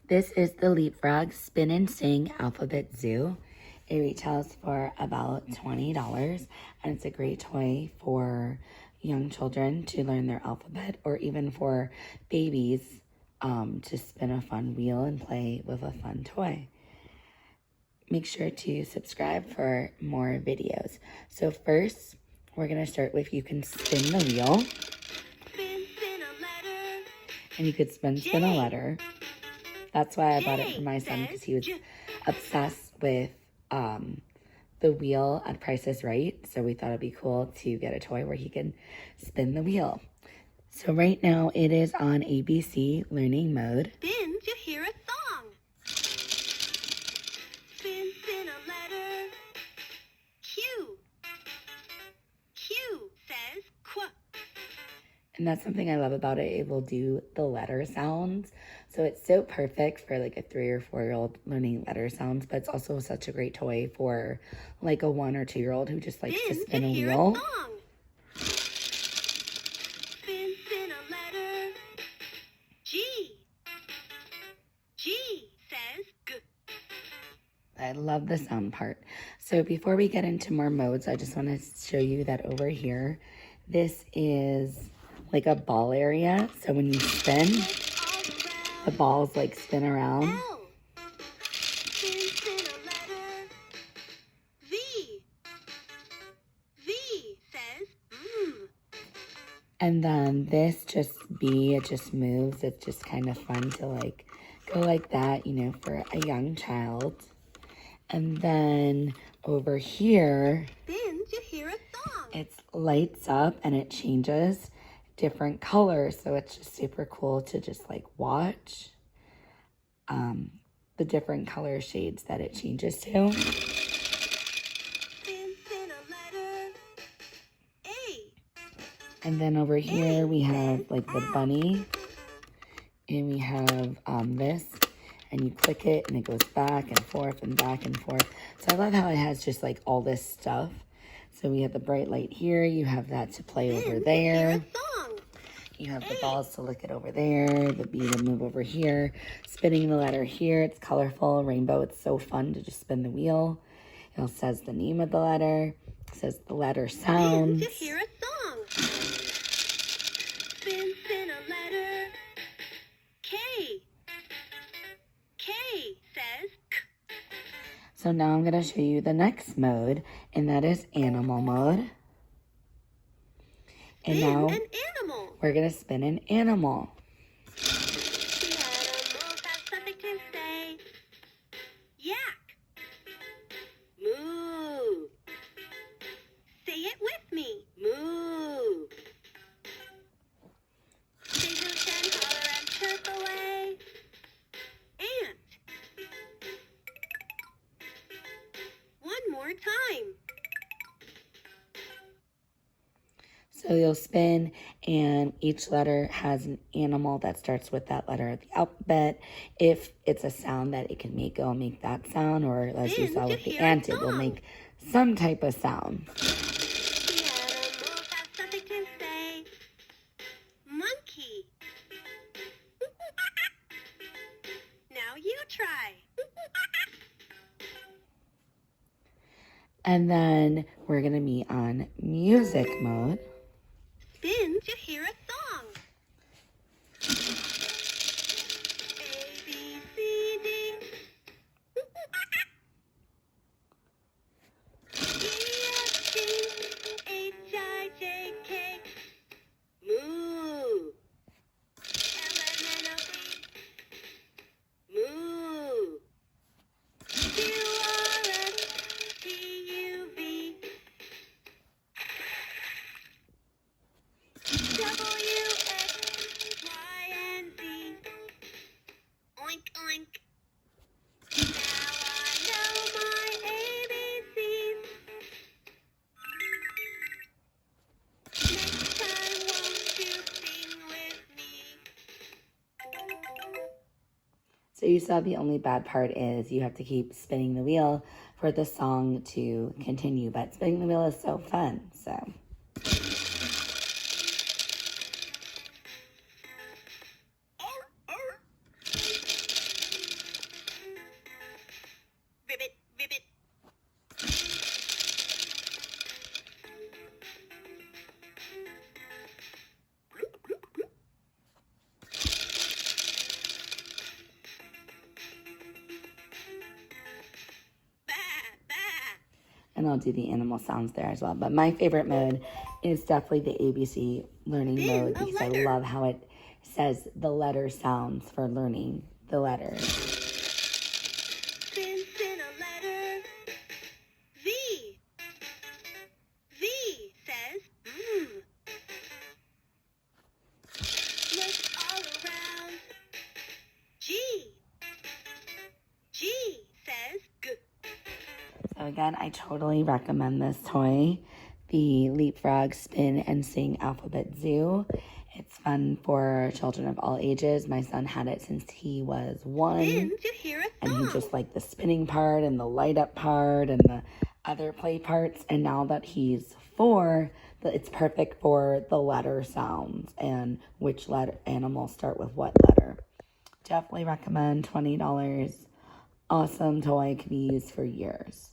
This is the LeapFrog Spin and Sing Alphabet Zoo. It retails for about $20, and it's a great toy for young children to learn their alphabet, or even for babies to spin a fun wheel and play with a fun toy. Make sure to subscribe for more videos. So first, we're going to start with you can spin the wheel. Spin a letter. And you could spin a letter. That's why I bought it for my son, because he was obsessed with the wheel at Price is Right. So we thought it'd be cool to get a toy where he can spin the wheel. So right now it is on ABC learning mode. Spin to hear a song. Spin a letter. Q. Q says qu. And that's something I love about it. It will do the letter sounds. So it's so perfect for like a 3 or 4-year-old learning letter sounds, but it's also such a great toy for like a 1 or 2-year-old who just likes to spin a wheel. Spin a letter. G. G says g. I love the sound part. So before we get into more modes, I just want to show you that over here, this is like a ball area. So when you spin, the balls like spin around. L. Spin a letter. V. V says And then this just B, it just moves. It's just kind of fun to like go like that, you know, for a young child. And then over here, spin to hear a song. it lights up and it changes different colors. So it's just super cool to just like watch the different color shades that it changes to. Spin a letter. A. And then over here we have like the bunny, and we have this, and you click it and it goes back and forth and back and forth. So I love how it has just like all this stuff. So we have the bright light here, you have that to play over there. You have the balls to look at over there, the B to move over here, spinning the letter here. It's colorful, rainbow. It's so fun to just spin the wheel. It says the name of the letter. It says the letter sounds. Spin to hear a song. Spin a letter. K. K says k. So now I'm going to show you the next mode, and that is animal mode. And now an animal. We're going to spin an animal. The animals have something to say. Yak. Moo. Say it with me. Moo. Say hoot and holler and chirp away. Ant. One more time. So you'll spin, and each letter has an animal that starts with that letter of the alphabet. If it's a sound that it can make, it'll make that sound, or as you saw with the ant, it will make some type of sound. The animals have something to say. Monkey. Now you try. And then we're going to be on music mode. Spin to hear a song. A, B, C, D. E, F, G, H, I, J, K. Moo. L, N, O, P. Moo. Q, R, S, T, U, V. W, X, Y, and Z. Oink, oink. Now I know my ABCs. Next time, won't you sing with me? So you saw the only bad part is you have to keep spinning the wheel for the song to continue. But spinning the wheel is so fun, so... and I'll do the animal sounds there as well. But my favorite mode is definitely the ABC learning mode because I love how it says the letter sounds for learning the letters. Since in a letter, V. V says, Look all around. G. G says, G. So again, I totally recommend this toy, the LeapFrog Spin and Sing Alphabet Zoo. It's fun for children of all ages. My son had it since he was 1. Spin to hear a song. And he just liked the spinning part and the light up part and the other play parts. And now that he's 4, it's perfect for the letter sounds and which letter animals start with what letter. Definitely recommend. $20. Awesome toy, can be used for years.